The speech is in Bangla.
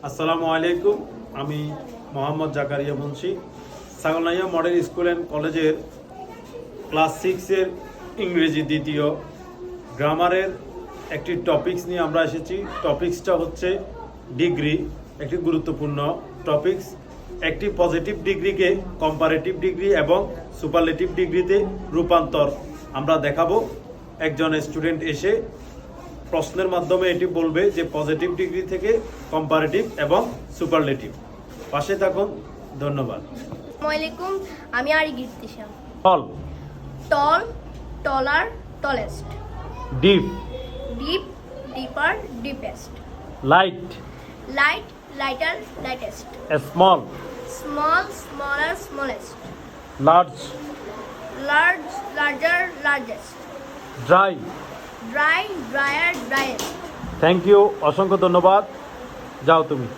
আসসালামু আলাইকুম। আমি Mohammad Zakaria Munshi, Chhagalnaiya model school and কলেজের ক্লাস 6-এর ইংরেজি দ্বিতীয় গ্রামারের একটি টপিকস নিয়ে আমরা এসেছি। টপিকসটা হচ্ছে ডিগ্রি, একটি গুরুত্বপূর্ণ টপিকস। একটি পজিটিভ ডিগ্রিকে কম্পারেটিভ ডিগ্রি এবং সুপারলেটিভ ডিগ্রিতে রূপান্তর আমরা দেখাবো। একজন স্টুডেন্ট এসে প্রশ্নের মাধ্যমে এটি বলবে যে পজিটিভ ডিগ্রি থেকে কম্পারেটিভ এবং সুপারলেটিভ। পাশে থাকুন, ধন্যবাদ। আসসালামু আলাইকুম, আমি আরিগির Tisha. Tall, tall, taller, tallest. Deep, deep, deeper, deepest. Light, light, lighter, lightest. Small, small, smaller, smallest. Large, large, larger, largest. Dry. Dry, drier, driest. Thank you, অসংখ্য ধন্যবাদ। যাও তুমি।